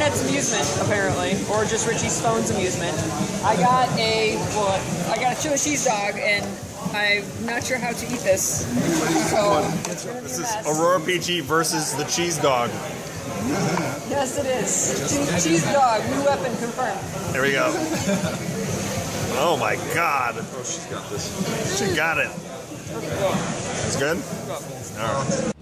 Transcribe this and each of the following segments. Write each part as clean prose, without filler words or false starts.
ArenaNet's amusement, apparently, or just Richie's phone's amusement. I got a chili cheese dog, and I'm not sure how to eat this. So This is Aurora Peachy versus the cheese dog. yes, it is. Cheese dog, new weapon confirmed. There we go. Oh my God. Oh, she's got this. She got it. It's good? All right.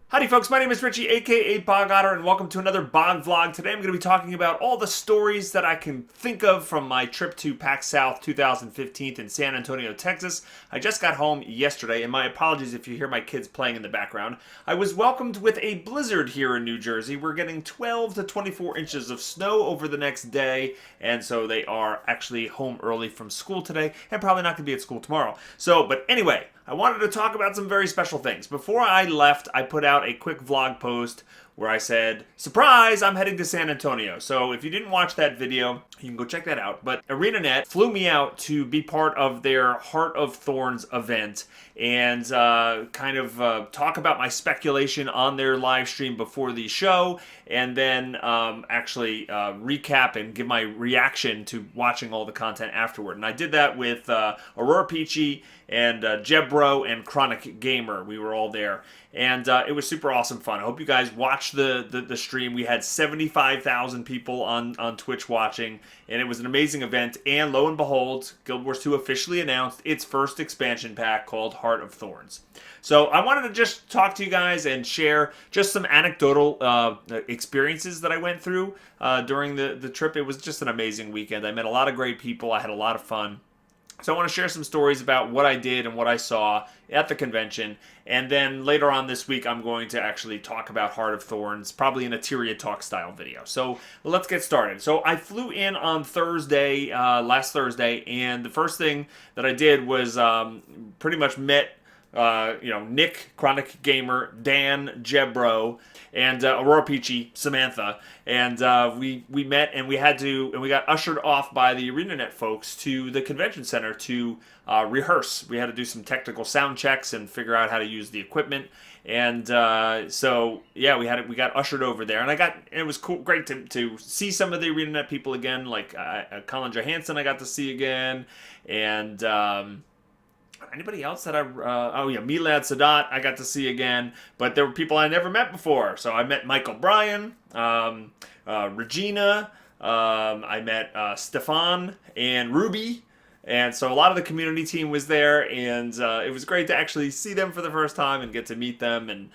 Howdy folks, my name is Richie, aka Bog Otter, and welcome to another Bog Vlog. Today I'm going to be talking about all the stories that I can think of from my trip to PAX South 2015 in San Antonio, Texas. I just got home yesterday, and my apologies if you hear my kids playing in the background. I was welcomed with a blizzard here in New Jersey. We're getting 12 to 24 inches of snow over the next day, and so they are actually home early from school today, and probably not going to be at school tomorrow. But anyway, I wanted to talk about some very special things. Before I left, I put out a quick vlog post where I said, surprise, I'm heading to San Antonio. So if you didn't watch that video, you can go check that out. But ArenaNet flew me out to be part of their Heart of Thorns event and talk about my speculation on their live stream before the show, and then recap and give my reaction to watching all the content afterward. And I did that with Aurora Peachy and Jebro and Chronic Gamer. We were all there, and it was super awesome fun. I hope you guys watched the stream. We had 75,000 people on Twitch watching, and it was an amazing event. And lo and behold, Guild Wars 2 officially announced its first expansion pack called Heart of Thorns. So I wanted to just talk to you guys and share just some anecdotal experiences that I went through during the trip. It was just an amazing weekend. I met a lot of great people. I had a lot of fun. So I want to share some stories about what I did and what I saw at the convention. And then later on this week, I'm going to actually talk about Heart of Thorns, probably in a Tyria Talk style video. So let's get started. So I flew in on Thursday, last Thursday, and the first thing that I did was pretty much met Nick, Chronic Gamer, Dan, Jebro, and Aurora Peachy, Samantha, and we met, and we got ushered off by the ArenaNet folks to the convention center to rehearse. We had to do some technical sound checks and figure out how to use the equipment, and we got ushered over there, and it was cool, great to see some of the ArenaNet people again, like Colin Johansson I got to see again, and anybody else that Milad Sadat I got to see again, but there were people I never met before. So I met Michael Bryan, Regina, I met Stefan and Ruby, and so a lot of the community team was there, and it was great to actually see them for the first time and get to meet them, and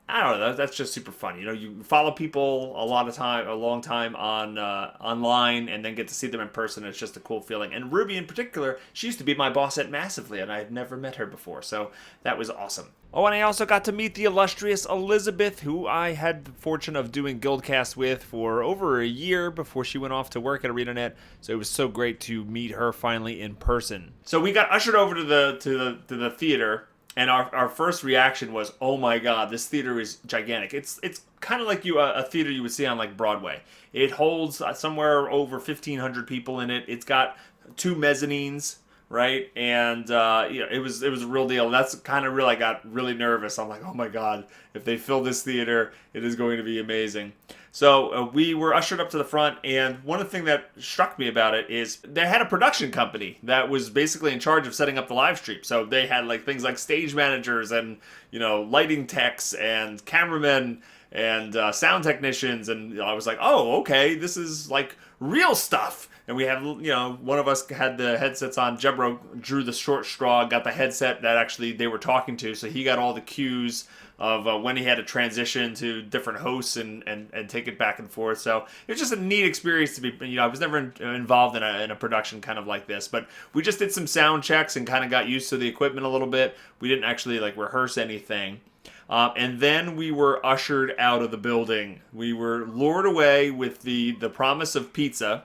I don't know, that's just super fun. You follow people a long time on online, and then get to see them in person. It's just a cool feeling. And Ruby in particular, she used to be my boss at Massively, and I had never met her before, so that was awesome. Oh, and I also got to meet the illustrious Elizabeth, who I had the fortune of doing Guildcast with for over a year before she went off to work at ArenaNet. So it was so great to meet her finally in person. So we got ushered over to the theater. And our first reaction was, oh my God, this theater is gigantic. It's kind of like a theater you would see on like Broadway. It holds somewhere over 1,500 people in it. It's got 2 mezzanines, right? And it was a real deal. That's kind of I got really nervous. I'm like, oh my God, if they fill this theater, it is going to be amazing. So we were ushered up to the front, and one of the things that struck me about it is they had a production company that was basically in charge of setting up the live stream. So they had things like stage managers and lighting techs and cameramen and sound technicians, and I was like, oh, okay, this is like real stuff. And we have, one of us had the headsets on. Jebro drew the short straw, got the headset that actually they were talking to, so he got all the cues of when he had to transition to different hosts and take it back and forth. So it was just a neat experience to be, I was never involved in a production kind of like this, but we just did some sound checks and kind of got used to the equipment a little bit. We didn't actually rehearse anything. And then we were ushered out of the building. We were lured away with the promise of pizza,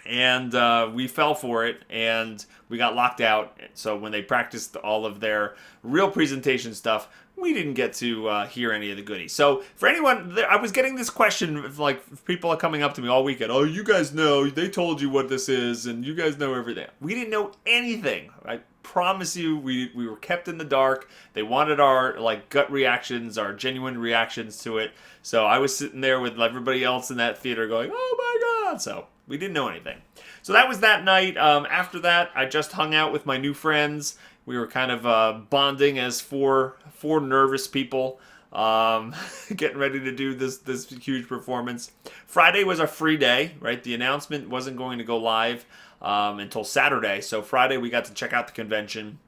and we fell for it, and we got locked out. So when they practiced all of their real presentation stuff, we didn't get to hear any of the goodies. So for anyone, I was getting this question, people are coming up to me all weekend. Oh, you guys know, they told you what this is, and you guys know everything. We didn't know anything. I promise you, we were kept in the dark. They wanted our like gut reactions, our genuine reactions to it. So I was sitting there with everybody else in that theater going, "Oh my god!" So we didn't know anything. So that was that night. After that, I just hung out with my new friends. We were kind of bonding as four nervous people, getting ready to do this huge performance. Friday was a free day, right? The announcement wasn't going to go live until Saturday. So Friday we got to check out the convention.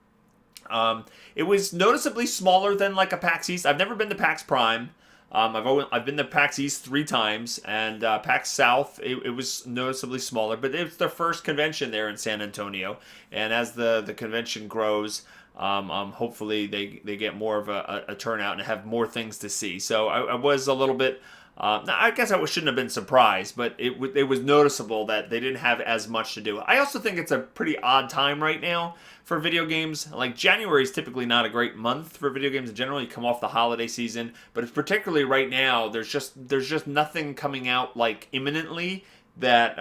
It was noticeably smaller than like a PAX East. I've never been to PAX Prime. I've been to PAX East 3 times, and PAX South it was noticeably smaller, but it's their first convention there in San Antonio, and as the convention grows, hopefully they get more of a turnout and have more things to see. So I was a little bit. I guess I shouldn't have been surprised, but it was noticeable that they didn't have as much to do. I also think it's a pretty odd time right now for video games. Like January is typically not a great month for video games in general. You come off the holiday season, but it's particularly right now. There's just nothing coming out like imminently that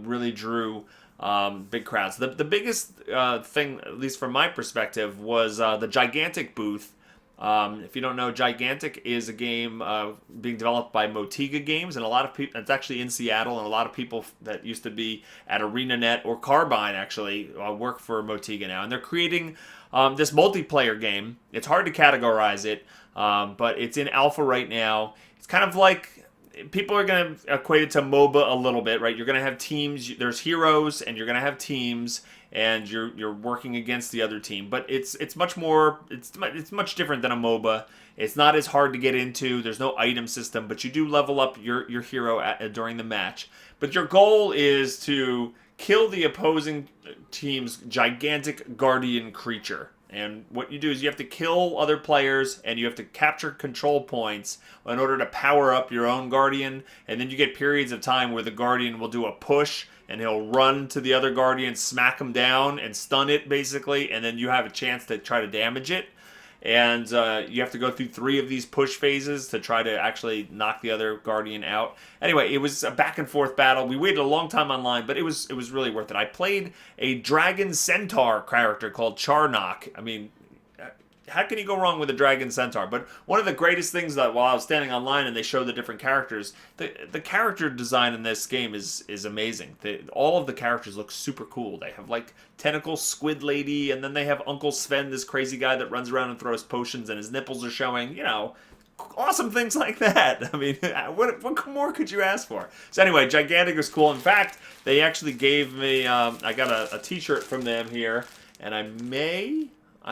really drew big crowds. The biggest thing, at least from my perspective, was the Gigantic booth. If you don't know, Gigantic is a game being developed by Motiga Games, and a lot of people, it's actually in Seattle, and a lot of people that used to be at ArenaNet or Carbine actually work for Motiga now, and they're creating this multiplayer game. It's hard to categorize it, but it's in alpha right now. It's kind of like, people are going to equate it to MOBA a little bit, right? You're going to have teams, there's heroes, and you're going to have teams, and you're working against the other team. But it's much more, it's much different than a MOBA. It's not as hard to get into. There's no item system, but you do level up your hero during the match. But your goal is to kill the opposing team's gigantic guardian creature. And what you do is you have to kill other players, and you have to capture control points in order to power up your own Guardian. And then you get periods of time where the Guardian will do a push, and he'll run to the other Guardian, smack him down, and stun it, basically. And then you have a chance to try to damage it. And you have to go through 3 of these push phases to try to actually knock the other Guardian out. Anyway, it was a back and forth battle. We waited a long time online, but it was really worth it. I played a Dragon Centaur character called Charnock. I mean, how can you go wrong with a Dragon Centaur? But one of the greatest things that while I was standing online and they showed the different characters, the character design in this game is amazing. All of the characters look super cool. They have like tentacle squid lady, and then they have Uncle Sven, this crazy guy that runs around and throws potions and his nipples are showing, you know, awesome things like that. I mean, what more could you ask for? So anyway, Gigantic was cool. In fact, they actually gave me, I got a t-shirt from them here, and I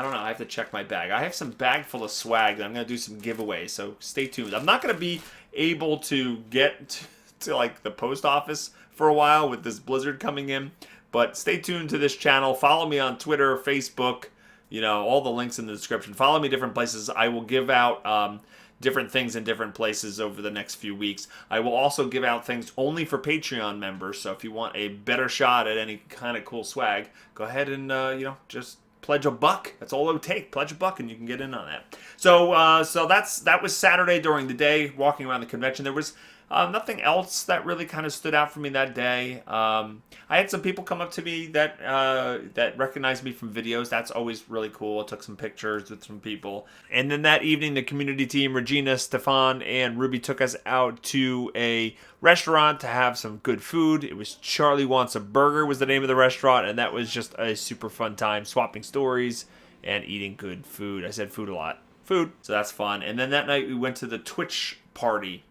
don't know, I have to check my bag. I have some bag full of swag that I'm going to do some giveaways, so stay tuned. I'm not going to be able to get to like the post office for a while with this blizzard coming in, but stay tuned to this channel. Follow me on Twitter, Facebook, you know, all the links in the description. Follow me different places. I will give out different things in different places over the next few weeks. I will also give out things only for Patreon members, so if you want a better shot at any kind of cool swag, go ahead and, you know, just pledge $1. That's all it would take. Pledge $1 and you can get in on that. So that was Saturday during the day, walking around the convention. There was nothing else that really kind of stood out for me that day. I had some people come up to me that recognized me from videos. That's always really cool. I took some pictures with some people. And then that evening, the community team, Regina, Stefan, and Ruby took us out to a restaurant to have some good food. It was Charlie Wants a Burger was the name of the restaurant, and that was just a super fun time, swapping stories and eating good food. I said food a lot. Food. So that's fun. And then that night we went to the Twitch party.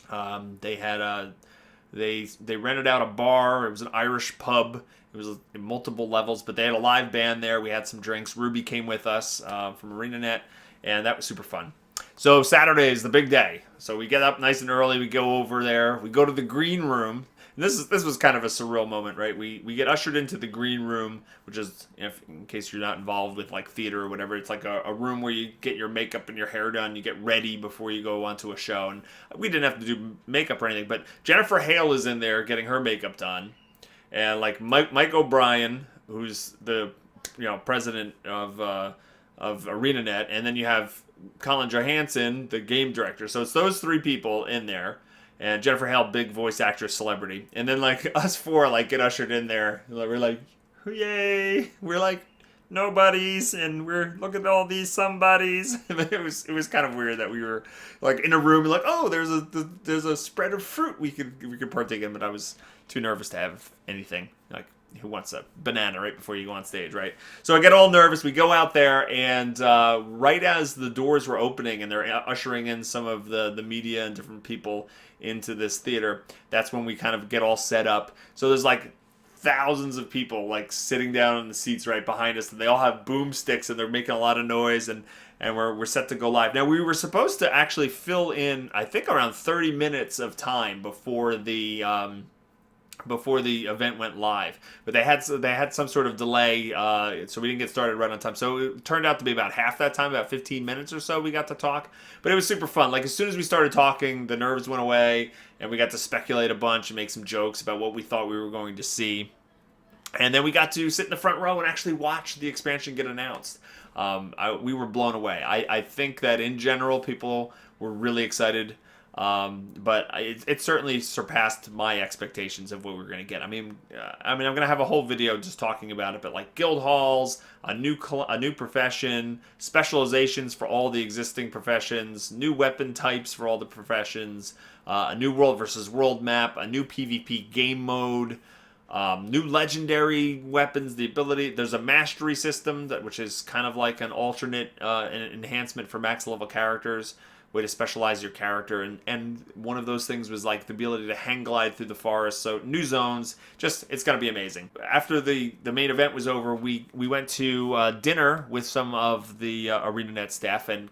They had they rented out a bar. It was an Irish pub. It was multiple levels, but they had a live band there. We had some drinks. Ruby came with us from ArenaNet, and that was super fun. So Saturday is the big day. So we get up nice and early. We go over there. We go to the green room. And this was kind of a surreal moment, right? We get ushered into the green room, which is, in case you're not involved with like theater or whatever, it's like a room where you get your makeup and your hair done. You get ready before you go onto a show. And we didn't have to do makeup or anything, but Jennifer Hale is in there getting her makeup done. And like Mike O'Brien, who's the president of ArenaNet, and then you have Colin Johansson, the game director. So it's those 3 people in there. And Jennifer Hale, big voice actress, celebrity. And then, like, us 4, like, get ushered in there. We're like, yay. We're like, nobodies, and we're looking at all these somebodies. It was kind of weird that we were like in a room, like, oh, there's a spread of fruit we could partake in, but I was too nervous to have anything. Like, who wants a banana right before you go on stage, right? So I get all nervous. We go out there, and right as the doors were opening and they're ushering in some of the media and different people into this theater, that's when we kind of get all set up. So there's like thousands of people like sitting down in the seats right behind us, and they all have boomsticks and they're making a lot of noise, and we're set to go live. Now, we were supposed to actually fill in, I think, around 30 minutes of time before the event went live, but they had some sort of delay, so we didn't get started right on time. So it turned out to be about half that time, about 15 minutes or so we got to talk, but it was super fun. Like, as soon as we started talking, the nerves went away, and we got to speculate a bunch and make some jokes about what we thought we were going to see. And then we got to sit in the front row and actually watch the expansion get announced. We were blown away. I think that in general, people were really excited. But it certainly surpassed my expectations of what we were going to get. I mean, I'm going to have a whole video just talking about it, but like guild halls, a new profession, specializations for all the existing professions, new weapon types for all the professions, a new world versus world map, a new PvP game mode, new legendary weapons, the ability, there's a mastery system which is kind of like an alternate enhancement for max level characters, way to specialize your character, and one of those things was like the ability to hang glide through the forest. So new zones, just, it's going to be amazing. After the main event was over, we went to dinner with some of the ArenaNet staff, and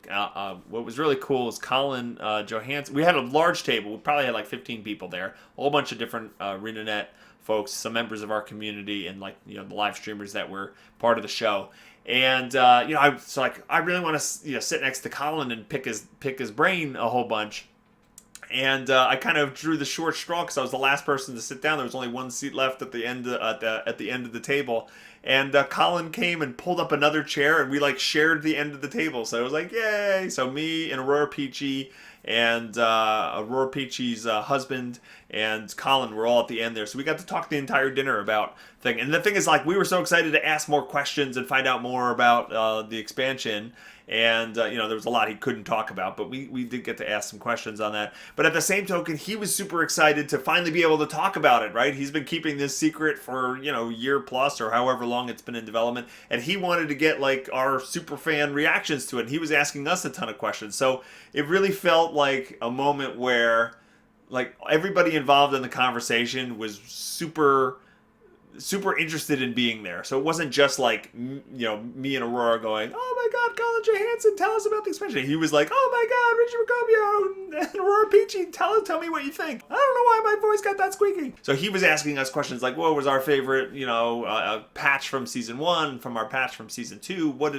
what was really cool is Colin Johansson. We had a large table. We probably had like 15 people there, a whole bunch of different ArenaNet folks, some members of our community, and like, the live streamers that were part of the show. And I was like, I really want to sit next to Colin and pick his brain a whole bunch. And I kind of drew the short straw because I was the last person to sit down. There was only one seat left at the end at the end of the table. And Colin came and pulled up another chair, and we like shared the end of the table. So it was like, yay! So me and Aurora Peachy and Aurora Peachy's husband and Colin were all at the end there. So we got to talk the entire dinner about thing. And the thing is, like, we were so excited to ask more questions and find out more about the expansion. And, there was a lot he couldn't talk about, but we did get to ask some questions on that. But at the same token, he was super excited to finally be able to talk about it, right? He's been keeping this secret for, year plus or however long it's been in development. And he wanted to get, like, our super fan reactions to it. And he was asking us a ton of questions. So it really felt like a moment where, like, everybody involved in the conversation was super interested in being there. So it wasn't just like, me and Aurora going, oh my God, Colin Johansson, tell us about the expansion. He was like, oh my God, Richie Ricobio and Aurora Peachy, tell me what you think. I don't know why my voice got that squeaky. So he was asking us questions like, what was our favorite, patch from season 1, from our patch from season 2? What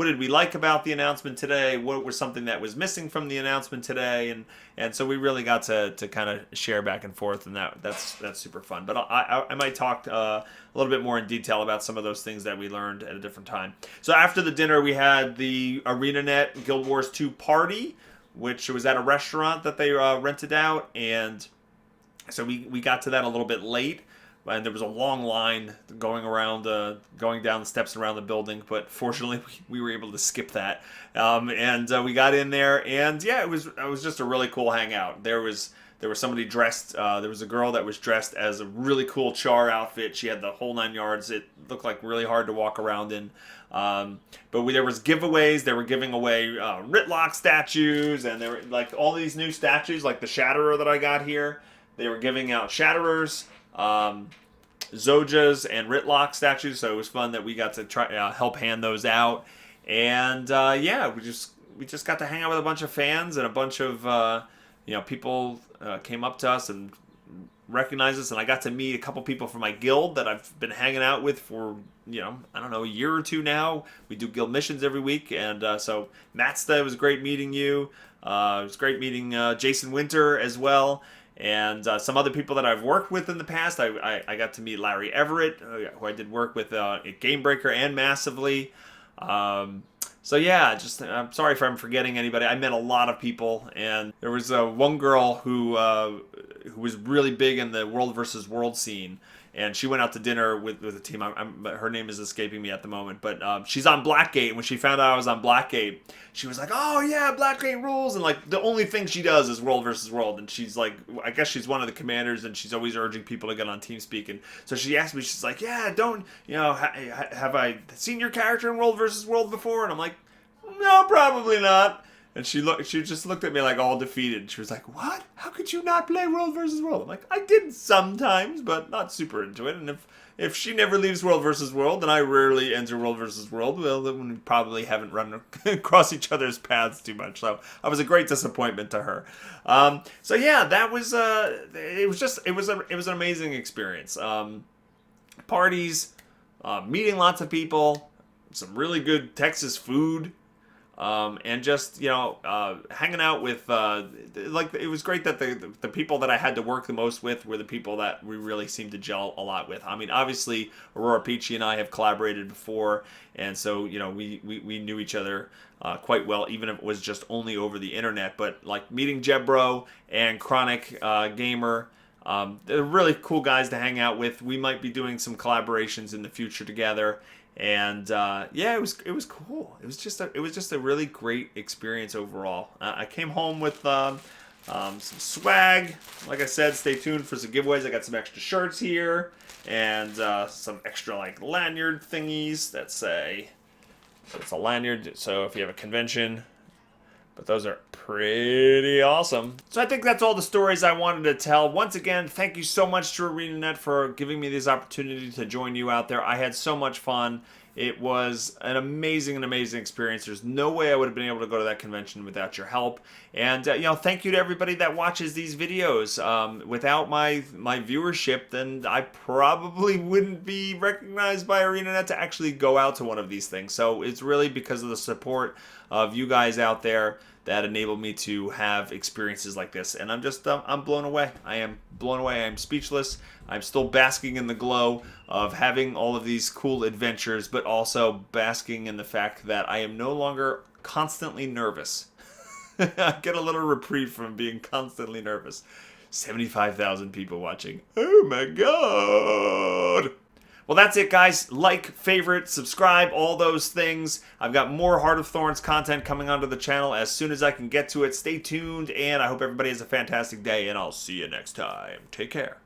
did we like about the announcement today? What was something that was missing from the announcement today? And so we really got to kind of share back and forth, and that's super fun. But I might talk a little bit more in detail about some of those things that we learned at a different time. So after the dinner, we had the ArenaNet Guild Wars 2 party, which was at a restaurant that they rented out, and so we got to that a little bit late. And there was a long line going down the steps around the building, but fortunately we were able to skip that. And we got in there, and yeah, it was just a really cool hangout. There was somebody dressed. There was a girl that was dressed as a really cool Char outfit. She had the whole 9 yards. It looked like really hard to walk around in. But there was giveaways. They were giving away Ritlock statues, and there were like all these new statues, like the Shatterer that I got here. They were giving out Shatterers, Zojas, and Ritlock statues, so it was fun that we got to try help hand those out. And we just got to hang out with a bunch of fans, and a bunch of people came up to us and recognized us, and I got to meet a couple people from my guild that I've been hanging out with for I don't know, a year or two now. We do guild missions every week, and so Matsta, it was great meeting you. It was great meeting Jason Winter as well. And some other people that I've worked with in the past. I got to meet Larry Everett, who I did work with at Gamebreaker and Massively. So yeah, I'm sorry if I'm forgetting anybody. I met a lot of people, and there was one girl who was really big in the world versus world scene, and she went out to dinner with the team. Her name is escaping me at the moment, but she's on Blackgate. When she found out I was on Blackgate, she was like, "Oh yeah, Blackgate rules!" And like the only thing she does is World versus World, and she's like, I guess she's one of the commanders, and she's always urging people to get on TeamSpeak. And so she asked me, she's like, "Yeah, don't have I seen your character in World versus World before?" And I'm like, "No, probably not." And she just looked at me like all defeated. She was like, "What? How could you not play World versus World?" I'm like, "I did sometimes, but not super into it. And if she never leaves World versus World, and I rarely enter World versus World, well, then we probably haven't run across each other's paths too much." So I was a great disappointment to her. So yeah, that was it was an amazing experience. Parties, meeting lots of people, some really good Texas food. And just hanging out with it was great that the people that I had to work the most with were the people that we really seemed to gel a lot with. I mean, obviously Aurora Peachy and I have collaborated before, and so we knew each other quite well, even if it was just only over the internet. But like meeting Jebro and Chronic Gamer. They're really cool guys to hang out with. We might be doing some collaborations in the future together. And yeah, it was cool. It was just a really great experience overall. I came home with some swag. Like I said, stay tuned for some giveaways. I got some extra shirts here and some extra like lanyard thingies that say, so it's a lanyard. So if you have a convention. But those are pretty awesome. So I think that's all the stories I wanted to tell. Once again, thank you so much to ArenaNet for giving me this opportunity to join you out there. I had so much fun. It was an amazing experience. There's no way I would have been able to go to that convention without your help. And thank you to everybody that watches these videos. Without my viewership, then I probably wouldn't be recognized by ArenaNet to actually go out to one of these things. So it's really because of the support of you guys out there that enabled me to have experiences like this. And I'm just, I'm blown away. I am blown away. I am speechless. I'm still basking in the glow of having all of these cool adventures, but also basking in the fact that I am no longer constantly nervous. I get a little reprieve from being constantly nervous. 75,000 people watching. Oh my God. Well, that's it, guys. Like, favorite, subscribe, all those things. I've got more Heart of Thorns content coming onto the channel as soon as I can get to it. Stay tuned, and I hope everybody has a fantastic day, and I'll see you next time. Take care.